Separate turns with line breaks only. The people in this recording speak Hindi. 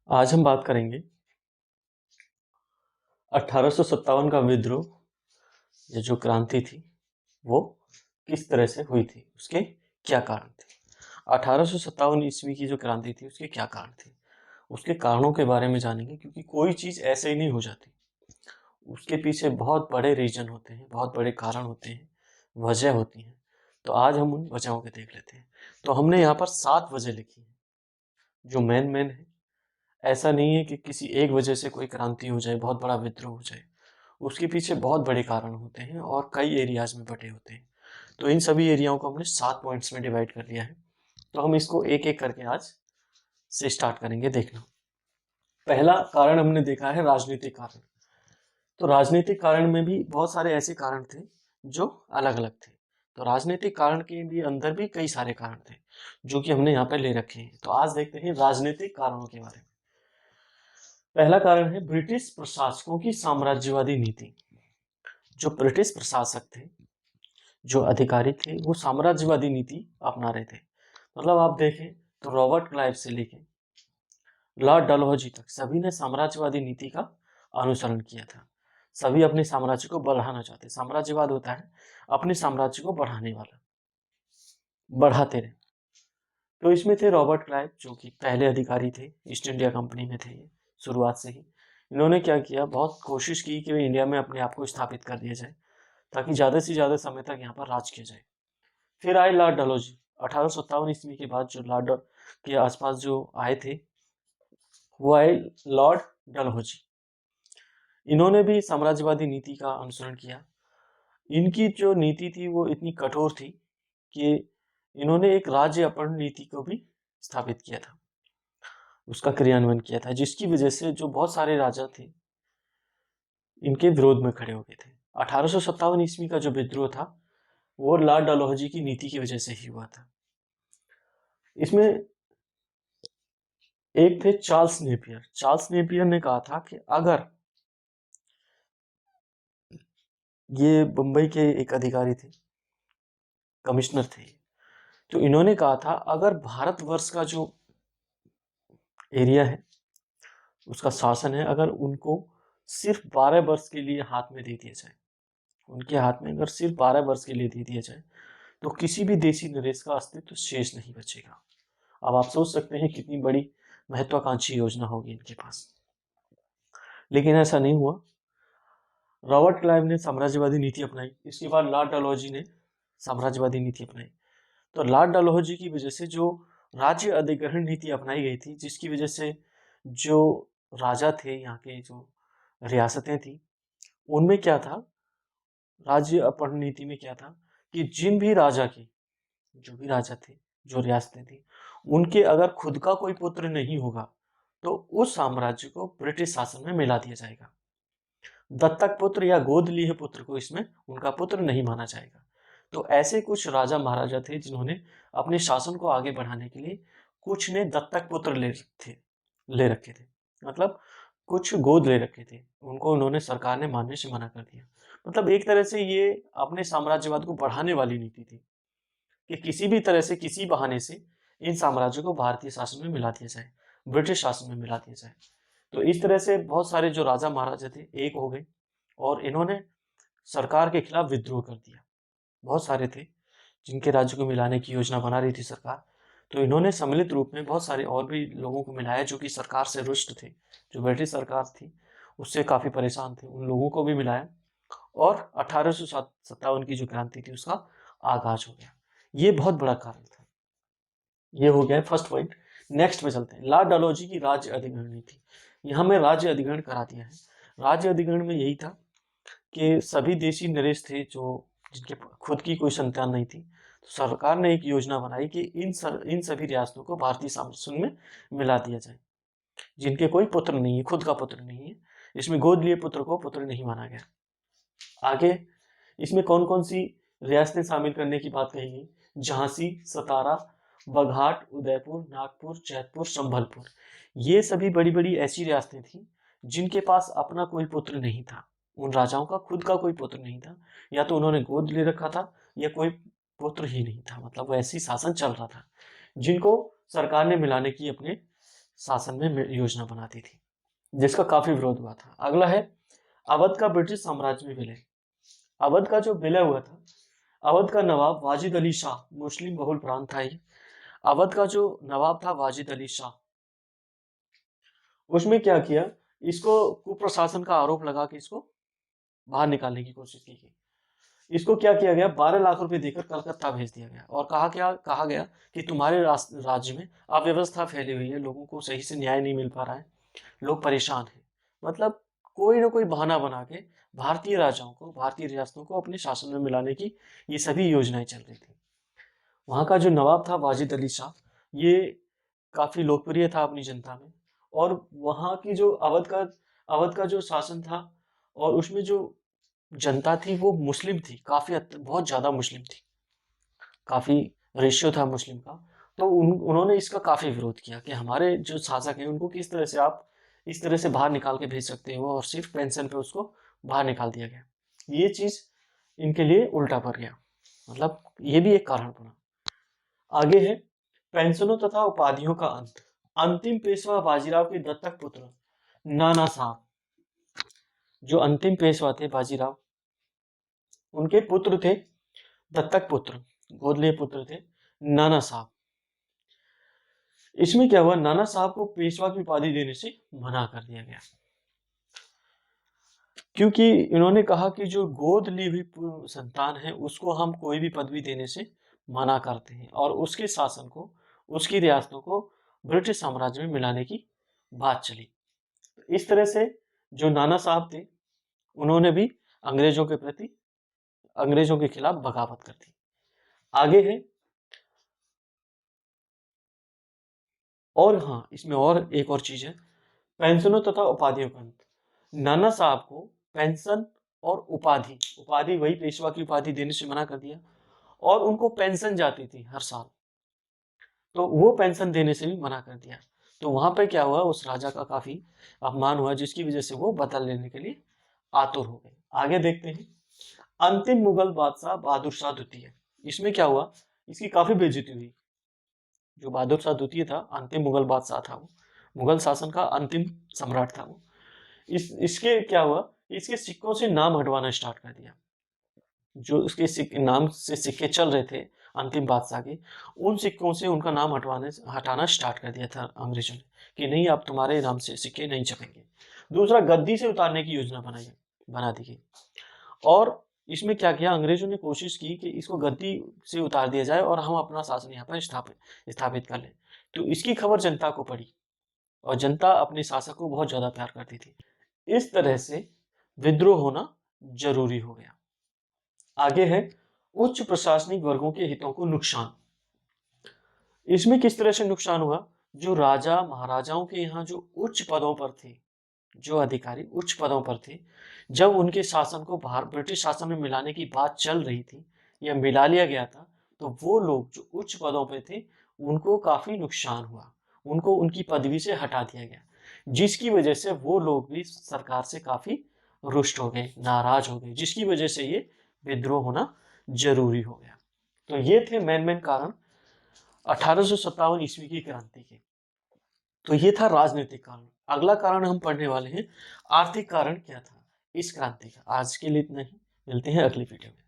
आज हम बात करेंगे 1857 का विद्रोह, ये जो क्रांति थी वो किस तरह से हुई थी, उसके क्या कारण थे। 1857 ईस्वी की जो क्रांति थी उसके क्या कारण थे, उसके कारणों के बारे में जानेंगे। क्योंकि कोई चीज़ ऐसे ही नहीं हो जाती, उसके पीछे बहुत बड़े रीजन होते हैं, बहुत बड़े कारण होते हैं, वजह होती हैं। तो आज हम उन वजहों के देख लेते हैं। तो हमने यहाँ पर 7 वजह लिखी हैं जो मेन है। ऐसा नहीं है कि किसी एक वजह से कोई क्रांति हो जाए, बहुत बड़ा विद्रोह हो जाए। उसके पीछे बहुत बड़े कारण होते हैं और कई एरियाज में बटे होते हैं। तो इन सभी एरियाओं को हमने 7 पॉइंट्स में डिवाइड कर लिया है। तो हम इसको एक एक करके आज से स्टार्ट करेंगे देखना। पहला कारण हमने देखा है राजनीतिक कारण। तो राजनीतिक कारण में भी बहुत सारे ऐसे कारण थे जो अलग अलग थे। तो राजनीतिक कारण के भी अंदर भी कई सारे कारण थे जो कि हमने यहाँ पे ले रखे हैं। तो आज देखते हैं राजनीतिक कारणों के बारे में। पहला कारण है ब्रिटिश प्रशासकों की साम्राज्यवादी नीति। जो ब्रिटिश प्रशासक थे, जो अधिकारी थे, वो साम्राज्यवादी नीति अपना रहे थे। मतलब आप देखें तो रॉबर्ट क्लाइव से लेके लॉर्ड डलहौजी तक सभी ने साम्राज्यवादी नीति का अनुसरण किया था। सभी अपने साम्राज्य को बढ़ाना चाहते। साम्राज्यवाद होता है अपने साम्राज्य को बढ़ाने वाला, बढ़ाते रहे। तो इसमें थे रॉबर्ट क्लाइव, जो कि पहले अधिकारी थे, ईस्ट इंडिया कंपनी में थे ये शुरुआत से ही। इन्होंने क्या किया, बहुत कोशिश की कि वे इंडिया में अपने आप को स्थापित कर दिया जाए ताकि ज़्यादा से ज़्यादा समय तक यहाँ पर राज किया जाए। फिर आए लॉर्ड डलहौजी 1857 ईस्वी के बाद। जो लॉर्ड के आसपास जो आए थे वो आए लॉर्ड डलहौजी। इन्होंने भी साम्राज्यवादी नीति का अनुसरण किया। इनकी जो नीति थी वो इतनी कठोर थी कि इन्होंने एक राज्य अपहरण नीति को भी स्थापित किया था, उसका क्रियान्वयन किया था, जिसकी वजह से जो बहुत सारे राजा थे इनके विरोध में खड़े हो गए थे। 1857 ईस्वी का जो विद्रोह था वो लॉर्ड डलहौजी की नीति की वजह से ही हुआ था। इसमें एक थे चार्ल्स नेपियर। चार्ल्स नेपियर ने कहा था कि अगर, ये बंबई के एक अधिकारी थे, कमिश्नर थे, तो इन्होंने कहा था अगर भारतवर्ष का जो एरिया है, उसका शासन है, अगर उनको सिर्फ 12 वर्ष के लिए हाथ में दे दिया जाए, उनके हाथ में अगर सिर्फ 12 वर्ष के लिए दे दिया जाए, तो किसी भी देशी नरेश का अस्तित्व शेष नहीं बचेगा। अब आप सोच सकते हैं कितनी बड़ी महत्वाकांक्षी योजना होगी इनके पास। लेकिन ऐसा नहीं हुआ। रॉबर्ट क्लाइव ने साम्राज्यवादी नीति अपनाई। इसके बाद लॉर्ड डलहौजी ने साम्राज्यवादी नीति अपनाई। तो लॉर्ड डलहौजी की वजह से जो राज्य अधिग्रहण नीति अपनाई गई थी, जिसकी वजह से जो राजा थे, यहाँ के जो रियासतें थी, उनमें क्या था, राज्य अपहरण नीति में क्या था कि जिन भी राजा के, जो भी राजा थे, जो रियासतें थी, उनके अगर खुद का कोई पुत्र नहीं होगा तो उस साम्राज्य को ब्रिटिश शासन में मिला दिया जाएगा। दत्तक पुत्र या गोद लिए पुत्र को इसमें उनका पुत्र नहीं माना जाएगा। तो ऐसे कुछ राजा महाराजा थे जिन्होंने अपने शासन को आगे बढ़ाने के लिए कुछ ने दत्तक पुत्र ले रखे थे। मतलब कुछ गोद ले रखे थे, उनको उन्होंने, सरकार ने मानने से मना कर दिया। मतलब एक तरह से ये अपने साम्राज्यवाद को बढ़ाने वाली नीति थी कि किसी भी तरह से, किसी बहाने से इन साम्राज्यों को भारतीय शासन में मिला दिया जाए, ब्रिटिश शासन में मिला दिया जाए। तो इस तरह से बहुत सारे जो राजा महाराजा थे एक हो गए और इन्होंने सरकार के खिलाफ विद्रोह कर दिया। बहुत सारे थे जिनके राज्य को मिलाने की योजना बना रही थी सरकार। तो इन्होंने सम्मिलित रूप में बहुत सारे और भी लोगों को मिलाया जो कि सरकार से रुष्ट थे, जो ब्रिटिश सरकार थी उससे काफी परेशान थे, उन लोगों को भी मिलाया और 1857 की जो क्रांति थी उसका आगाज हो गया। ये बहुत बड़ा कारण था। ये हो गया फर्स्ट पॉइंट। नेक्स्ट पे चलते हैं, लॉर्ड डलहौजी की राज्य अधिग्रहण नीति। यहाँ में राज्य अधिग्रहण करा दिया है। राज्य अधिग्रहण में यही था कि सभी देशी नरेश थे जो, जिनके खुद की कोई संतान नहीं थी, तो सरकार ने एक योजना बनाई कि इन सभी रियासतों को भारतीय शासन में मिला दिया जाए, जिनके कोई पुत्र नहीं है, खुद का पुत्र नहीं है। इसमें गोद लिए पुत्र को पुत्र नहीं माना गया। आगे इसमें कौन कौन सी रियासतें शामिल करने की बात कही गई, झांसी, सतारा, बघाट, उदयपुर, नागपुर, जैतपुर, संभलपुर। ये सभी बड़ी बड़ी ऐसी रियासतें थी जिनके पास अपना कोई पुत्र नहीं था। उन राजाओं का खुद का कोई पुत्र नहीं था, या तो उन्होंने गोद ले रखा था या कोई पुत्र ही नहीं था। मतलब वैसी शासन चल रहा था, जिनको सरकार ने मिलाने की अपने शासन में योजना बनाती थी, जिसका काफी विरोध हुआ था। अगला है अवध का ब्रिटिश साम्राज्य में विलय। अवध का जो विलय हुआ था, अवध का नवाब वाजिद अली शाह, मुस्लिम बहुल प्रांत था ये। अवध का जो नवाब था वाजिद अली शाह, उसमें क्या किया, इसको कुप्रशासन का आरोप लगा के इसको बाहर निकालने की कोशिश की गई। इसको क्या किया गया, 12 लाख रुपए देकर कलकत्ता भेज दिया गया और कहा गया कि तुम्हारे राज्य में अव्यवस्था फैली हुई है, लोगों को सही से न्याय नहीं मिल पा रहा है, लोग परेशान हैं। मतलब कोई ना कोई बहाना बना के भारतीय राजाओं को, भारतीय रियासतों को अपने शासन में मिलाने की ये सभी योजनाएं चल रही थी। वहां का जो नवाब था वाजिद अली शाह, ये काफी लोकप्रिय था अपनी जनता में, और वहां की जो अवध का जो शासन था, और उसमें जो जनता थी वो मुस्लिम थी, बहुत ज्यादा मुस्लिम थी, काफी रेशियो था मुस्लिम का। तो उन्होंने इसका काफी विरोध किया कि हमारे जो शासक हैं उनको किस तरह से आप इस तरह से बाहर निकाल के भेज सकते हो, और सिर्फ पेंशन पे उसको बाहर निकाल दिया गया। ये चीज इनके लिए उल्टा पड़ गया, मतलब ये भी एक कारण बना। आगे है पेंशनों तथा उपाधियों का अंत। अंतिम पेशवा बाजीराव के दत्तक पुत्र नाना साहब, जो अंतिम पेशवा थे बाजीराव, उनके पुत्र थे, दत्तक पुत्र, गोद लिए पुत्र थे नाना साहब। इसमें क्या हुआ, नाना साहब को पेशवा की उपाधि देने से मना कर दिया गया, क्योंकि इन्होंने कहा कि जो गोद ली हुई संतान है उसको हम कोई भी पदवी देने से मना करते हैं, और उसके शासन को, उसकी रियासतों को ब्रिटिश साम्राज्य में मिलाने की बात चली। इस तरह से जो नाना साहब थे उन्होंने भी अंग्रेजों के प्रति, अंग्रेजों के खिलाफ बगावत कर दी। आगे है, और हाँ इसमें और एक और चीज है, पेंशनों तथा उपाधियों का अंत। नाना साहब को पेंशन और उपाधि, उपाधि वही पेशवा की उपाधि देने से मना कर दिया, और उनको पेंशन जाती थी हर साल, तो वो पेंशन देने से भी मना कर दिया। तो वहां पे क्या हुआ, उस राजा का काफी अपमान हुआ, जिसकी वजह से वो बदल लेने के लिए आतुर हो गए। आगे देखते हैं, अंतिम मुगल बादशाह बहादुर शाह द्वितीय। इसमें क्या हुआ, इसकी काफी बेइज्जती हुई। जो बहादुर शाह द्वितीय था, अंतिम मुगल बादशाह था, वो मुगल शासन का अंतिम सम्राट था वो। इसके क्या हुआ, इसके सिक्कों से नाम हटवाना स्टार्ट कर दिया। जो उसके नाम से सिक्के चल रहे थे अंतिम बादशाह के, उन सिक्कों से उनका नाम हटाना स्टार्ट कर दिया था अंग्रेजों ने, कि नहीं अब तुम्हारे नाम से सिक्के नहीं छपेंगे। दूसरा, गद्दी से उतारने की योजना बना दी गई, और इसमें क्या किया, अंग्रेजों ने कोशिश की कि इसको गद्दी से उतार दिया जाए और हम अपना शासन यहाँ पर स्थापित कर लें। तो इसकी खबर जनता को पड़ी, और जनता अपने शासक को बहुत ज्यादा प्यार करती थी। इस तरह से विद्रोह होना जरूरी हो गया। आगे है, उच्च प्रशासनिक वर्गों के हितों को नुकसान। इसमें किस तरह से नुकसान हुआ, जो राजा महाराजाओं के यहाँ जो उच्च पदों पर थे, जो अधिकारी उच्च पदों पर थे, जब उनके शासन को ब्रिटिश शासन में मिलाने की बात चल रही थी या मिला लिया गया था, तो वो लोग जो उच्च पदों पे थे उनको काफी नुकसान हुआ, उनको उनकी पदवी से हटा दिया गया, जिसकी वजह से वो लोग भी सरकार से काफी रुष्ट हो गए, नाराज हो गए, जिसकी वजह से ये विद्रोह होना जरूरी हो गया। तो ये थे मेन कारण 1857 ईस्वी की क्रांति के। तो ये था राजनीतिक कारण। अगला कारण हम पढ़ने वाले हैं, आर्थिक कारण क्या था इस क्रांति का। आज के लिए इतना ही, मिलते हैं अगली वीडियो में।